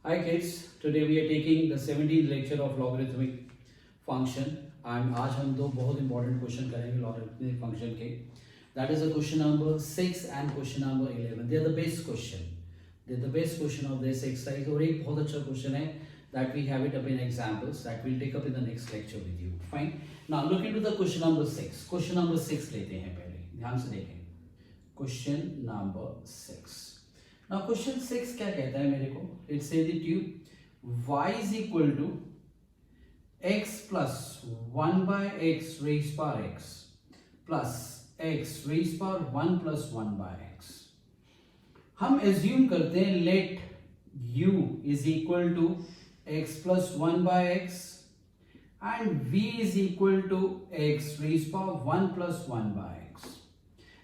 Hi kids, today we are taking the 17th lecture of logarithmic function and आज हम दो बहुत important question करेंगे logarithmic function के. That is the question number 6 and question number 11. They are the best question. They are the best question of this exercise और एक बहुत अच्छा question है that we have it up in examples that we'll take up in the next lecture with you. Fine. Now look into the question number 6. Question number 6 लेते हैं पहले. ध्यान से देखें. Question number 6. Now question 6 क्या कहता है मेरे को? It says that you y is equal to x plus 1 by x raised power x plus x raised power 1 plus 1 by x. हम assume करते हैं let u is equal to x plus 1 by x and v is equal to x raised power 1 plus 1 by x.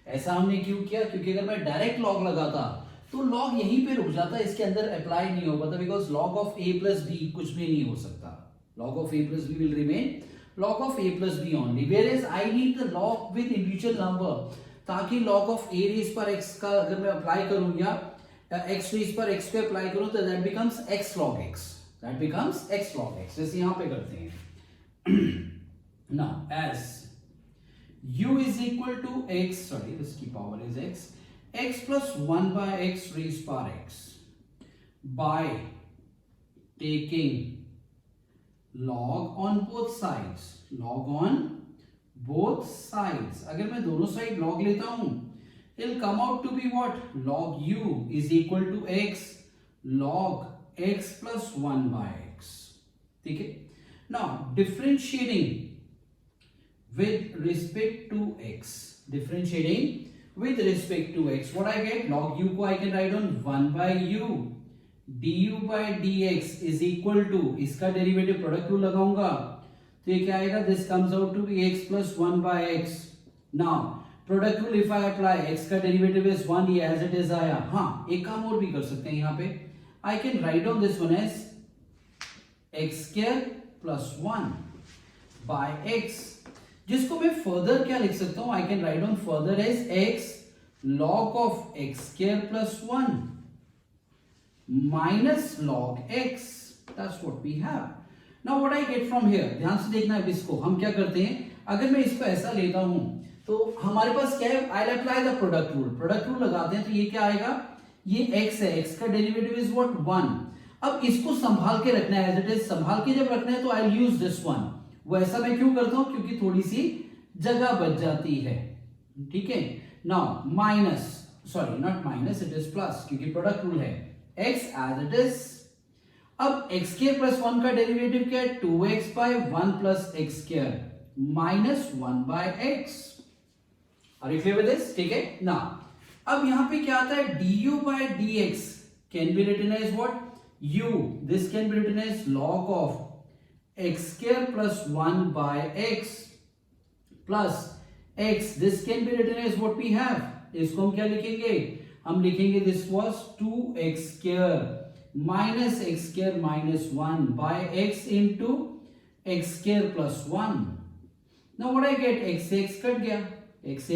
ऐसा हमने क्यों किया? क्योंकि अगर मैं डायरेक्ट लॉग लगाता तो लॉग यहीं पे रुक जाता, इसके अंदर अप्लाई नहीं हो पाता because log of a plus b कुछ भी नहीं हो सकता. Log of a plus b will remain log of a plus b only, whereas I need the log with individual number, ताकि लॉग ऑफ a रेज पर x का अगर मैं अप्लाई करूं या x रेज पर x पे apply करूं तो that becomes x log x, that becomes x log x. जैसे यहां पे करते हैं. Now as u is equal to x, sorry this की power is x plus 1 by x raised power x by taking log on both sides, log on both sides. अगर मैं दोनों side log लेता हूं it'll come out to be what? Log u is equal to x log x plus 1 by x. ठीक है. Now differentiating with respect to x, differentiating with respect to x, what I get? Log u को I can write on 1 by u du by dx is equal to, इसका derivative product rule लगाऊंगा तो ये क्या आएगा? This comes out to be x plus 1 by x. Now product rule if I apply, x का derivative is 1, ये as it is आया. हाँ, एक काम और भी कर सकते हैं यहाँ पे. I can write on this one as x square plus 1 by x, जिसको मैं फर्दर क्या लिख सकता हूं? I can write on further as x log of x square plus 1 minus log x. That's what we have. Now what I get from here, ध्यान से देखना है इसको. हम क्या करते हैं, अगर मैं इसको ऐसा लेता हूं तो हमारे पास क्या है? I'll apply the product rule. Product rule लगाते हैं तो ये क्या आएगा? ये x है, x का डेरिवेटिव इज व्हाट? 1. अब इसको संभाल के रखना है एज इट इज. संभाल के जब रखना है तो I'll use this one. वो ऐसा मैं क्यों करता हूं? क्योंकि थोड़ी सी जगह बच जाती है. ठीक है. Now minus, sorry not minus, it is plus, क्योंकि प्रोडक्ट रूल है. x as it is. अब x स्क्वायर प्लस 1 का डेरिवेटिव क्या है? 2x by 1 plus x square minus 1 by x. Are you clear with this? ठीक है. Now अब यहां पे क्या आता है? du by dx can be written as what? u. This can be written as log of x square plus 1 by x plus x. This can be written as what we have. इसको हम क्या लिखेंगे? हम लिखेंगे this was 2x square minus x square minus 1 by x into x square plus 1. Now what I get? x cut गया, x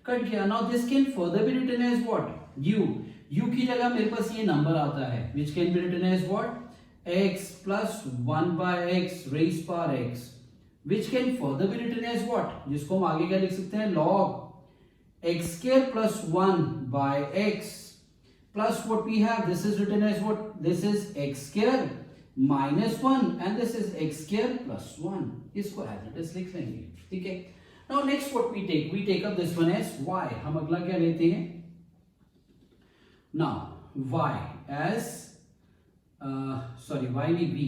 cut गया. Now this can further be written as what? u की जगह मेरे पास ये number आता है which can be written as what? x plus 1 by x raised power x, which can further be written as what? जिसको हम आगे क्या लिख सकते हैं? log x square plus 1 by x plus what we have, this is written as what? This is x square minus 1 and this is x square plus 1. इसको as it is लिख लेंगे. ठीक है. Now next what we take up this one as y. हम अगला क्या लेते हैं? Now y as y नहीं v,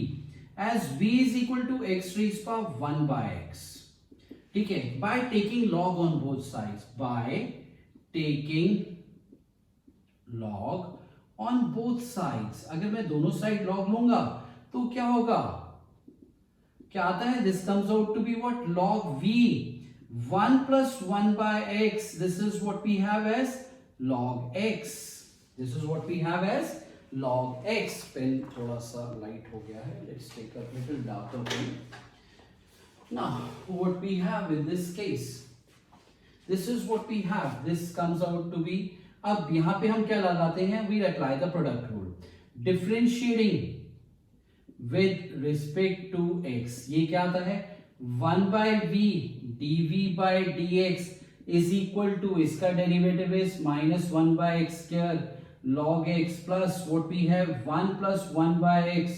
as v is equal to x raised power 1 by x. ठीक है. by taking log on both sides, by taking log on both sides. अगर मैं दोनों साइड log लूंगा तो क्या होगा? क्या आता है? this comes out to be what? log v 1 plus 1 by x. This is what we have as log x. This is what we have as log x. Pen थोड़ा सा लाइट हो गया है. Let's take a little darker pen. Now what we have in this case, this is what we have. This comes out to be अब यहां पे हम क्या लगाते हैं, we apply the product rule. Differentiating with respect to x, ये क्या आता है 1/v dv by dx is equal to, इसका derivative is -1/x square log x plus what we have 1 + 1/x,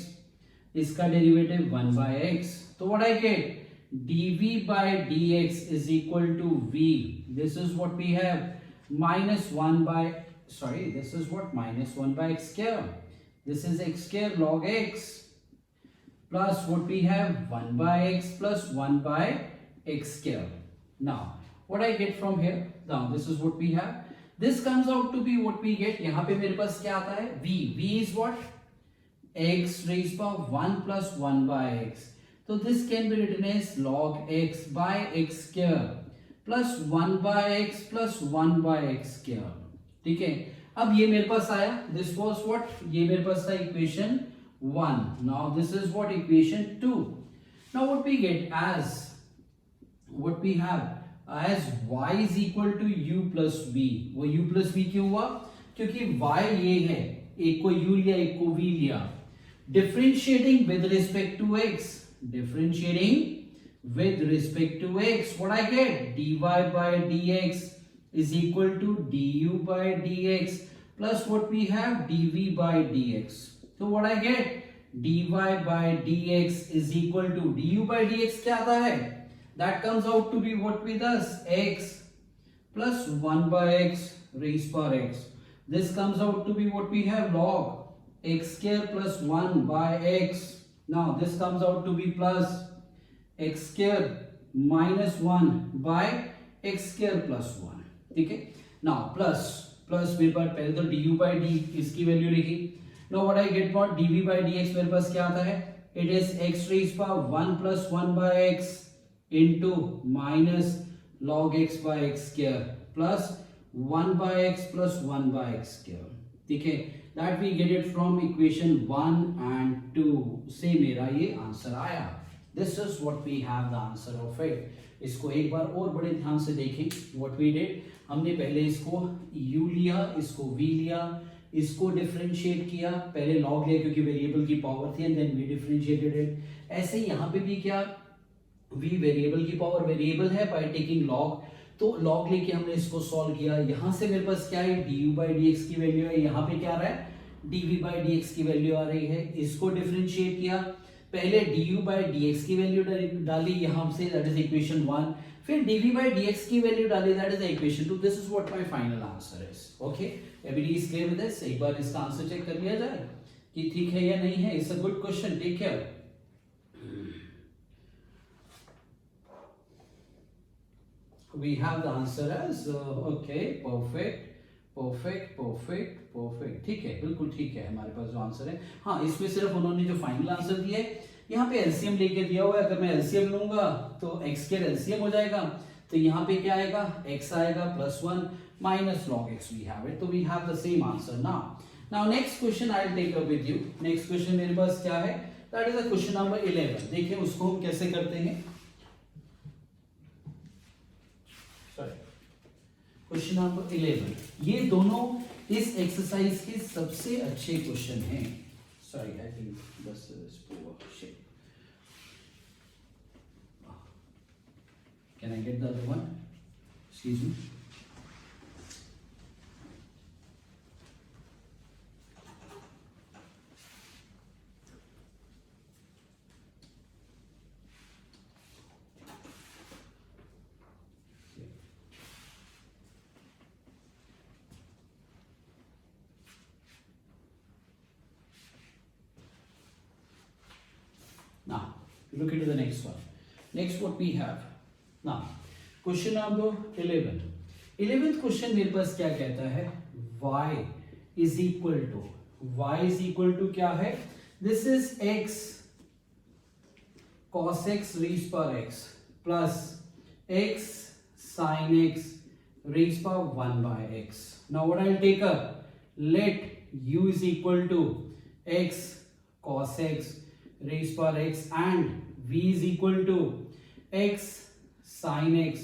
इसका डेरिवेटिव 1/x, तो what I get dv by dx is equal to v, this is what we have -1/x square, this is x square log x plus what we have 1/x plus 1/x square. Now what I get from here, now this is what we have, this comes out to be what we get, यहाँ पे मेरे पास क्या आता है v is what x raised by 1 plus 1/x, so this can be written as log x by x square plus 1/x plus 1/x square, ठीक है। अब ये मेरे पास आया, this was what, ये मेरे पास था equation 1, now this is what equation 2, now what we get as, what we have as y is equal to u plus v, वो u plus v क्यों हुआ, क्योंकि y ये है, एक को u लिया एक को v लिया, differentiating with respect to x, differentiating with respect to x, what I get dy by dx is equal to du by dx plus what we have dv by dx, so what I get dy by dx is equal to du by dx क्या आता है, that comes out to be what with us x plus 1/x raised by x, this comes out to be what we have log x square plus 1/x, now this comes out to be plus x square minus 1/x square plus 1, ठीक है। now plus मेरे पास पहले तो du by d इसकी value लिखी, now what I get for dv by dx मेरे पास क्या आता है, it is x raised by 1 plus 1/x into minus log x by x square plus 1/x plus 1/x square, ठीक है, that we get it from equation 1 and 2 से मेरा ये answer आया, this is what we have the answer of it। इसको एक बार और बड़े ध्यान से देखें, what we did, हमने पहले इसको u लिया, इसको v लिया, इसको डिफरेंशिएट किया, पहले log लिया क्योंकि वेरिएबल की पावर थी and then we differentiated it, ऐसे ही यहाँ पे भी क्या v वेरिएबल की पावर वेरिएबल है बाय टेकिंग log, तो log लेके हमने इसको सॉल्व किया, यहाँ से मेरे पास क्या है du by dx की वैल्यू है, यहाँ पे क्या आ रहा है dv by dx की वैल्यू आ रही है, इसको डिफरेंशिएट किया, पहले du by dx की वैल्यू डाली यहाँ से, दैट इज इक्वेशन 1, फिर dv by dx की वैल्यू डाली, that is equation 2, this is what my final answer is, okay, everybody is clear with this, एक बार इसका आंसर चेक कर लिया जाए कि ठीक है या नहीं है, it's a good question, take care. We have the answer as okay, perfect, ठीक है, बिल्कुल ठीक है हमारे पास जो आंसर है। हाँ, इसमें सिर्फ उन्होंने जो फाइनल आंसर दिया है, यहाँ पे एलसीएम लेके दिया हुआ है, अगर मैं एलसीएम लूंगा तो x के एलसीएम हो जाएगा, तो यहाँ पे क्या आएगा x आएगा +1 minus log x, we have it, तो we have the same answer now next question I will take up with you, next question मेरे पास क्या है, that is a question number 11, देखिए उसको हम कैसे करते हैं, क्वेश्चन नंबर 11, ये दोनों इस एक्सरसाइज के सबसे अच्छे क्वेश्चन हैं, सॉरी आई थिंक बस shit, can I get the other one, excuse me, now look into the next one, next what we have now question number 11, 11th question मेरे पास क्या कहता है, y is equal to क्या है, this is x cos x raised by x plus x sin x raised by 1/x, now what I'll take up, let u is equal to x cos x raised by x and v is equal to x sin x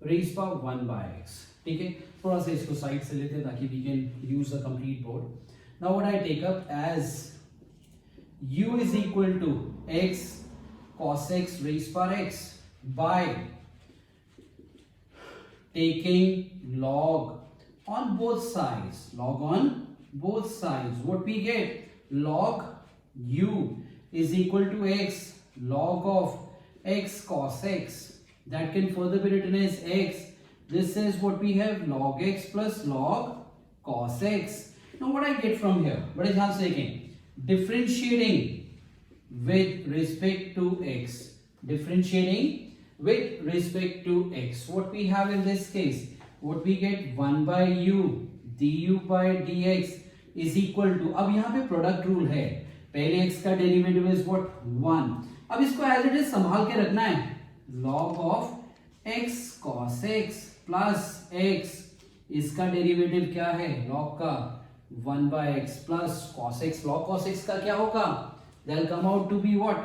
raised by 1/x, ठीक है, थोड़ा सा इसको side से लेते हैं ताकि we can use the complete board. Now what I take up as u is equal to x cos x raised power x by taking log on both sides, log on both sides. What we get? Log u is equal to x log of x cos x. That can further be written as x. This is what we have, log x plus log cos x. Now what I get from here? What is ध्यान से देखें? Differentiating with respect to x. Differentiating with respect to x. What we have in this case? What we get? 1 by u du by dx is equal to, अब यहाँ पे product rule है, पहले x का derivative is what 1. अब इसको as it is संभाल के रखना है, log of x cos x plus x, इसका डेरिवेटिव क्या है log का 1 by x plus cos x. log cos x का क्या होगा? They'll come out to be what?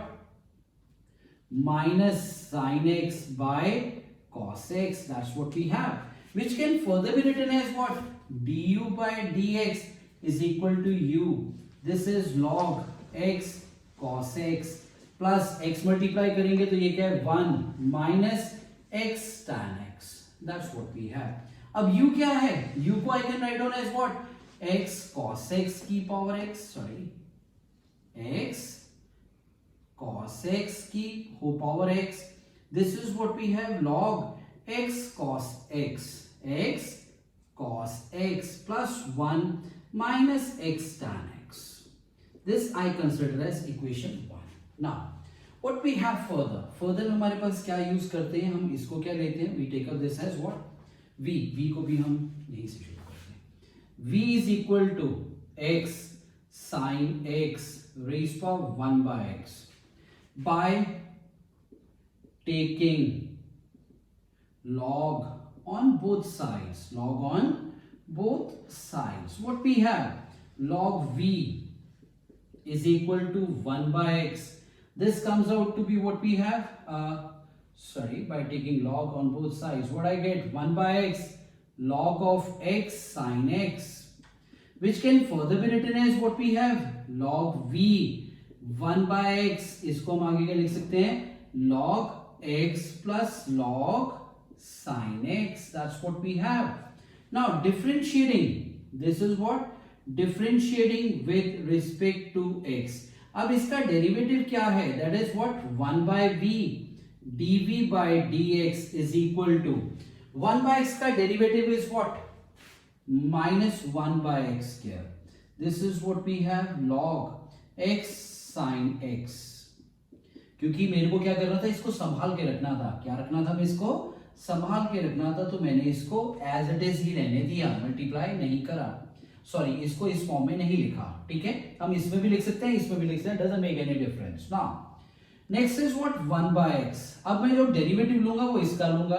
Minus sin x by cos x. That's what we have, which can further be written as what? Du by dx is equal to u. This is log x cos x plus x multiply करेंगे तो ये क्या है 1 minus x tan x. That's what we have. अब u क्या है? u को I can write down as what? x cos x की power x, x cos x की power x. This is what we have, log x cos x, x cos x plus 1 minus x tan x. This I consider as equation 1. Now what we have further? Further हमारे पास क्या use करते हैं? हम इसको क्या लेते हैं? We take up this as what? v को भी हम यहीं से शुरू करते हैं. v is equal to x sin x raised power 1 by x by taking log on both sides, log on both sides. What we have? Log v is equal to 1 by x. This comes out to be what we have, by taking log on both sides. What I get? 1 by x log of x sin x, which can further be written as what we have, log v 1 by x. इसको हम आगे क्या लिख सकते हैं? log x plus log sin x. That's what we have. Now differentiating, this is what? Differentiating with respect to x. अब इसका derivative क्या है? That is what? 1 by v dv by dx is equal to 1 by x का derivative is what? minus 1 by x square. This is what we have, log x sin x. क्योंकि मेरे को क्या करना था? इसको संभाल के रखना था. क्या रखना था? मैं इसको संभाल के रखना था, तो मैंने इसको एज इट इज ही रहने दिया, मल्टीप्लाई नहीं करा. सॉरी, इसको इस फॉर्म में नहीं लिखा. ठीक है, हम इसमें भी लिख सकते हैं, इसमें भी लिख सकते हैं, doesn't make any difference. Now next is what? 1 by x. अब मैं जो डेरिवेटिव लूंगा वो इसका लूंगा.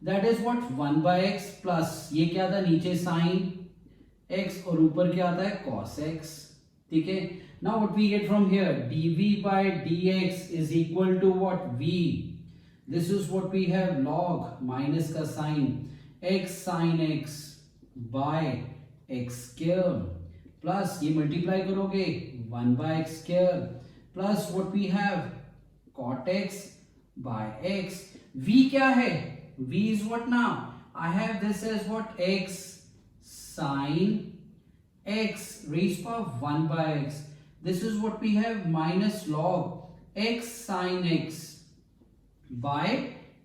That is what? 1 by x plus ये क्या था? नीचे साइन x और ऊपर क्या आता है? cos x. ठीक है. Now what we get from here? dv by dx is equal to what? v. This is what we have, log minus का sine x sin x by x square plus ये multiply करोगे 1 by x square plus what we have, cot x by x. v क्या है? v is what now? I have this as what? x sin x raised power 1 by x. This is what we have, minus log x sin x by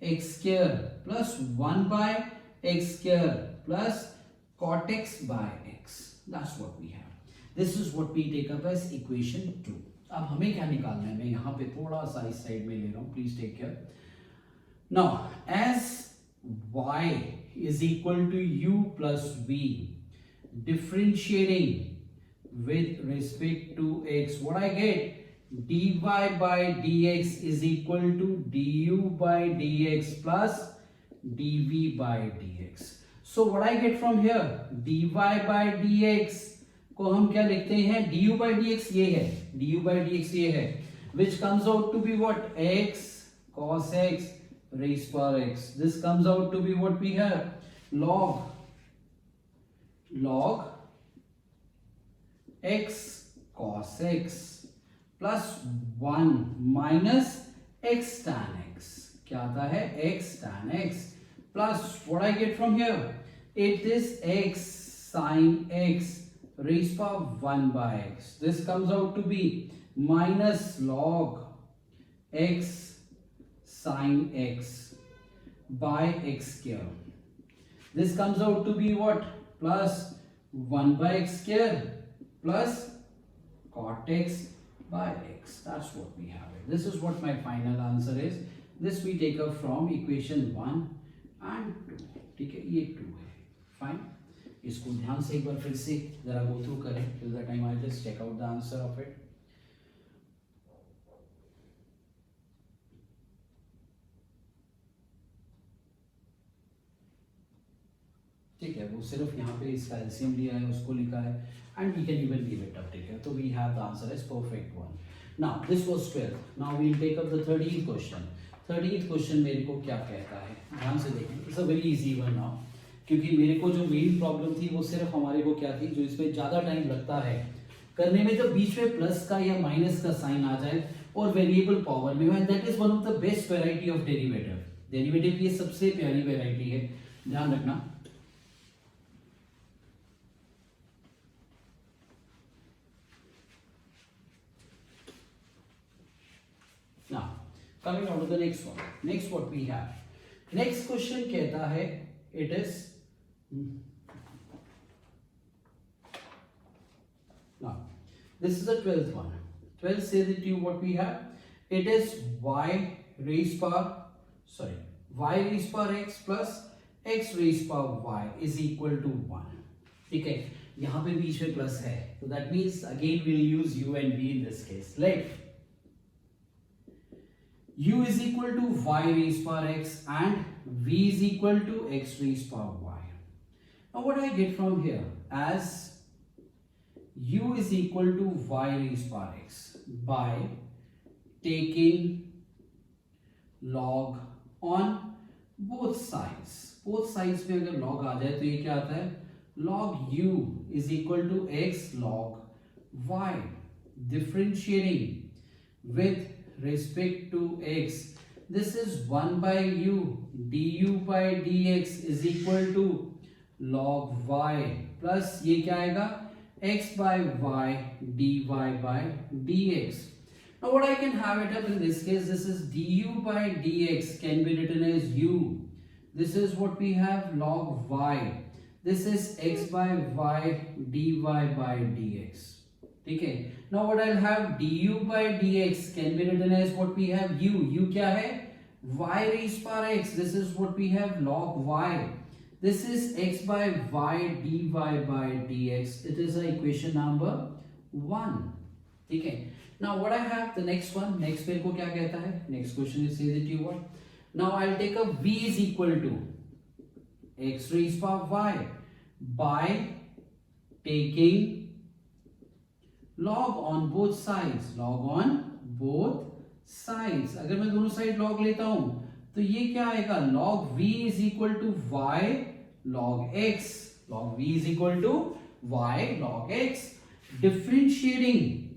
x square plus 1 by x square plus cot x by x. That's what we have. This is what we take up as equation 2. अब हमें क्या निकालना है? मैं यहाँ पे थोड़ा सा इस साइड में ले रहा हूँ, please take care. Now as y is equal to u plus v, differentiating with respect to x, what I get? dy by dx is equal to du by dx plus dv by dx. So what I get from here? dy by dx को हम क्या लिखते हैं? du by dx ये है, du by dx ये है, which comes out to be what? x cos x raised power x. This comes out to be what we have, log x cos x plus 1 minus x tan x, क्या आता है x tan x plus what I get from here, it is x sin x raised power 1 by x. This comes out to be minus log x sin x by x square. This comes out to be what, plus 1 by x square plus cot x by x. That's what we have it. This is what my final answer is. This we take up from equation 1 and 2. ठीक है, ये 2 है. Fine. इसको ध्यान से एक बार फिर से जरा go through करें. Till the time I'll just check out the answer of it. ठीक है, वो सिर्फ यहाँ पे इसका एलसीएम लिया है, उसको लिखा है, and we can even leave it up. ठीक है, तो we have the answer is perfect one. Now this was 12th. Now we will take up the 13th question. 13th question मेरे को क्या कहता है, ध्यान से देखें. It's a very easy one now, क्योंकि मेरे को जो मेन प्रॉब्लम थी वो सिर्फ हमारे को क्या थी, जो इसमें ज़्यादा टाइम लगता है करने में, जब बीच में प्लस का या माइनस का साइन आ जाए और वेरिएबल पावर में है, that is one of the best variety of derivative. Derivative की ये सबसे प्यारी वेराइटी है, ध्यान रखना. Now, coming on to the next one. Next what we have. Next question कहता है, it is now this is the 12th one. 12th says it to you what we have. It is y raised power x plus x raised power y is equal to 1. ठीक है, यहाँ पे बीच में plus है, so that means again we'll use u and v in this case. Let u is equal to y raised power x and v is equal to x raised power y. Now what I get from here, as u is equal to y raised power x by taking log on both sides. Both sides पे अगर log आ जाए तो ये क्या आता है, log u is equal to x log y. Differentiating with respect to x, this is 1 by u, du by dx is equal to log y plus ये क्या आएगा, x by y dy by dx. Now what I can have it up in this case, this is du by dx can be written as u. This is what we have, log y. This is x by y dy by dx. ठीक है, now what I'll have, du by dx can be written as what we have, u क्या है, y raised power x. This is what we have, log y. This is x by y dy by dx. It is equation number 1. ठीक है, now what I have, the next one. Next मेरे को क्या कहता है, next question is says it you what. Now I'll take a v is equal to x raised power y by taking log on both sides. Log on both sides. अगर मैं दोनों side log लेता हूं तो ये क्या आएगा, log v is equal to y log x. Log v is equal to y log x. Differentiating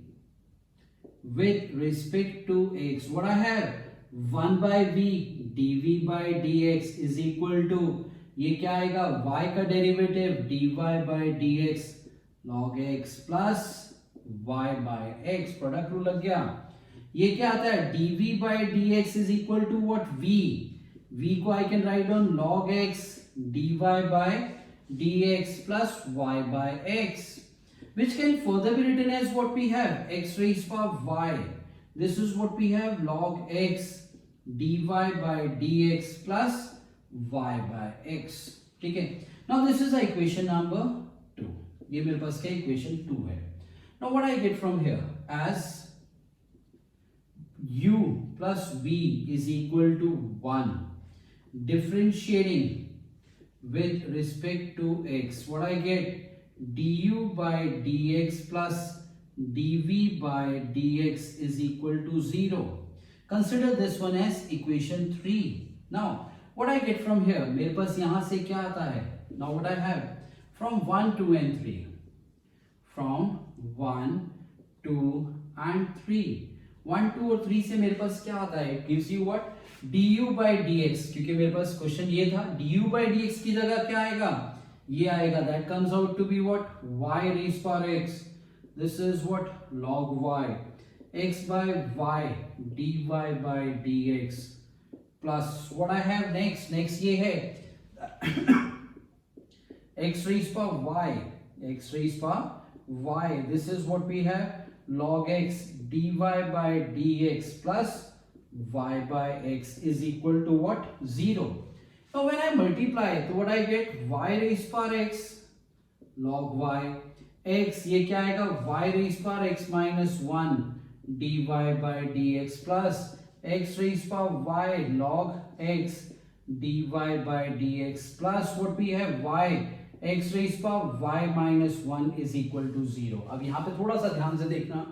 with respect to x, what I have, 1 by v dv by dx is equal to, ये क्या आएगा, y का derivative dy by dx log x plus y by x. Product rule लग गया. ये क्या आता है, dv by dx is equal to what, v को I can write on log x dy by dx plus y by x, which can further be written as what we have, x raised power y. This is what we have, log x dy by dx plus y by x. ठीक है, now this is equation number 2. ये मेरे पास क्या equation 2 है. Now what I get from here, as u plus v is equal to 1, differentiating with respect to x, what I get, du by dx plus dv by dx is equal to 0. Consider this one as equation 3. Now what I get from here, मेरे पास यहां से क्या आता है, now what I have, from 1 2 and 3, from 1, 2 and 3। 1, 2 और 3 से मेरे पास क्या आता है, gives you what, du by dx, क्योंकि मेरे पास क्वेश्चन ये था, du by dx की जगह क्या आएगा, ये आएगा, that comes out to be what, y raised power x, this is what log y, x by y dy by dx plus what I have next ये है x raised power y, x raised power y, this is what we have, log x dy by dx plus y by x is equal to what, 0. Now when I multiply, so what I get, y raised power x log y, x ये क्या आएगा, y raised power x minus 1 dy by dx plus x raised power y log x dy by dx plus what we have, y x raised power y minus 1 is equal to 0. अब यहाँ पे थोड़ा सा ध्यान से देखना,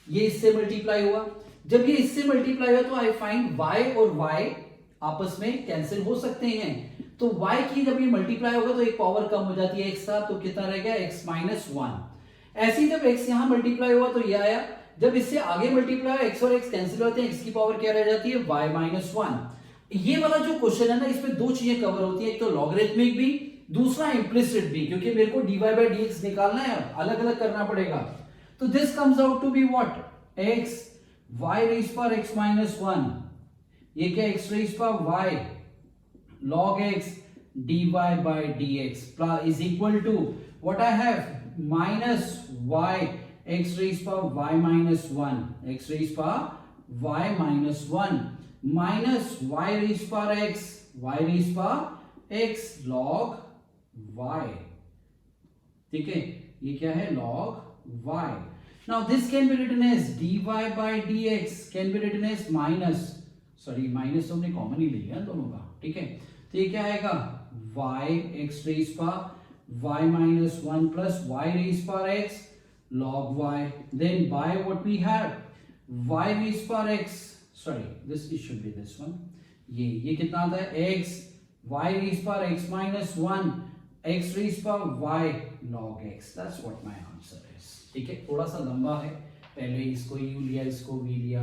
ये इससे मल्टीप्लाई हुआ, जब ये इससे मल्टीप्लाई हुआ तो आई फाइंड y और y आपस में कैंसिल हो सकते हैं, तो y की जब ये मल्टीप्लाई होगा तो एक पावर कम हो जाती है x का, तो कितना रह गया, x माइनस 1। ऐसे ही जब x यहाँ मल्टीप्लाई हुआ तो ये आया, जब इससे आगे मल्टीप्लाई हुआ x और x कैंसिल होते हैं, x की पावर क्या रह जाती है, y माइनस 1। ये वाला जो क्वेश्चन है ना, इसमें दो चीजें कवर होती है, एक तो लॉगरिथमिक भी, दूसरा इम्प्लिसिट भी, क्योंकि मेरे को dy by dx निकालना है, अलग अलग करना पड़ेगा। तो this comes out to be what, x y raised power x minus 1, ये क्या, x raised power y log x dy by dx plus is equal to what I have, minus y x raised power y minus 1, x raised power y minus 1 minus y raised power x, y raised power x log y, ठीक है, ये क्या है, log y। Now this can be written as dy by dx can be written as minus, sorry minus तो हमने common ही ले लिया दोनों का, ठीक है, तो ये क्या आएगा, y x raised power y minus 1 plus y raised power x log y, then by what we have, y raised power x, sorry this it should be this one, ये कितना आता है, x y raised power x minus 1 x raised power y log x, that's what my answer is। ठीक है, थोड़ा सा लंबा है, पहले इसको u लिया, इसको v लिया,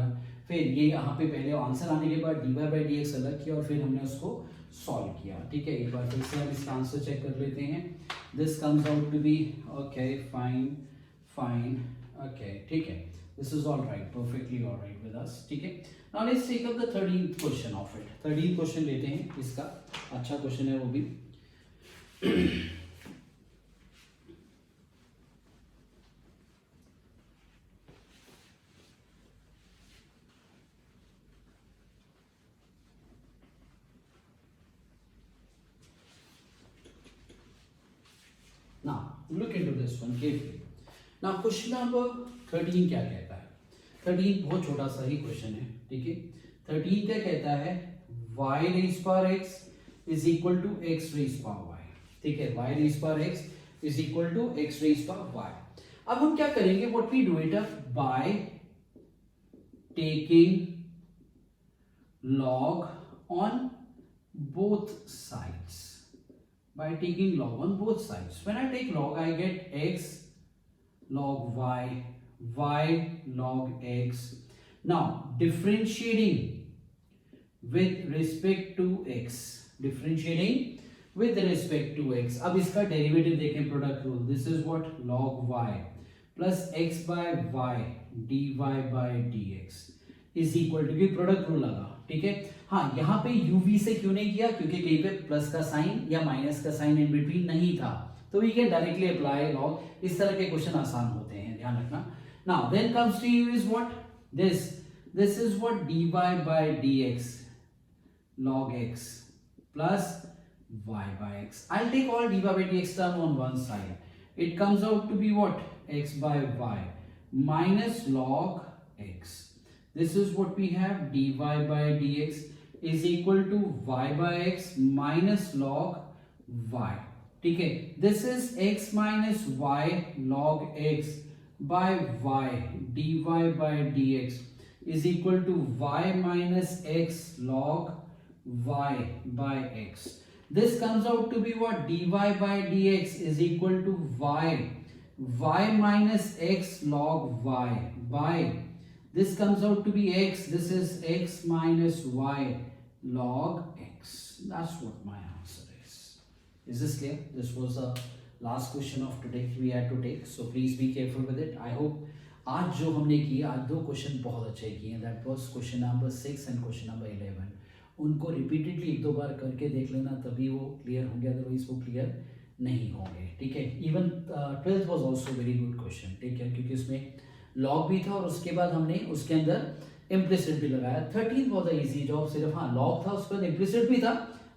फिर ये यहाँ पे पहले आंसर आने के बाद dy by dx अलग किया और फिर हमने उसको सॉल्व किया। ठीक है, एक बार फिर से हम इसका आंसर चेक कर लेते हैं। This comes out to be okay, fine fine, okay, ठीक है, this is all right, perfectly all right with us. ठीक है, now let's take up the 13th question of it. 13th question लेते हैं, इसका अच्छा क्वेश्चन है वो भी। Now look into this one carefully. Now question number 13 क्या कहता है? 13 बहुत छोटा सा ही क्वेश्चन है, ठीक है। 13 क्या कहता है? y raised power x is equal to x raised power y। ठीक है, y raised power x is equal to x raised power y। अब हम क्या करेंगे? What we do it by taking log on both sides। By taking log on both sides, when I take log, I get x log y, y log x. Now differentiating with respect to x, differentiating with respect to x. अब इसका derivative देखें, product rule. This is what log y plus x by y dy by dx is equal to, product rule लगा, ठीक है। हाँ, यहाँ पे uv से क्यों नहीं किया? क्योंकि कहीं पे प्लस का साइन या माइनस का साइन इन बिटवीन नहीं था, तो we can directly apply log. इस तरह के क्वेश्चन आसान होते हैं, ध्यान रखना। Now then comes to you is what, this is what dy by dx log x plus y by x. I'll take all dy by dx term on one side. It comes out to be what? X by y minus log x. This is what we have, dy by dx is equal to y by x minus log y। ठीक है, this is x minus y log x by y dy by dx is equal to y minus x log y by x. This comes out to be what? Dy by dx is equal to y y minus x log y by this comes out to be x. This is x minus y log x. That's what my answer is. Is this clear? This was the last question of today we had to take, so please be careful with it. I hope आज जो हमने किए, आज दो question बहुत अच्छे किए, that was question number 6 and question number 11. उनको रिपीटेडली एक दो बार करके देख लेना, तभी वो क्लियर होंगे, अदरवाइज वो क्लियर नहीं होंगे. ठीक है. Even 12th was also very good question. ठीक है, क्योंकि उसमें लॉग भी था और उसके बाद हमने उसके अंदर इम्प्लिसिट भी लगाया. 13th was a easy job, सिर्फ हाँ लॉग था, उसके बाद इम्प्लिसिट भी था,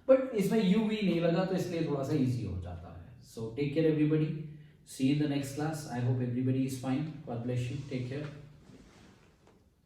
बट इसमें यू भी नहीं लगा, तो इसलिए थोड़ा सा इजी हो जाता है. So take care everybody. See you in the next class. I hope everybody is fine. God bless you. Take care.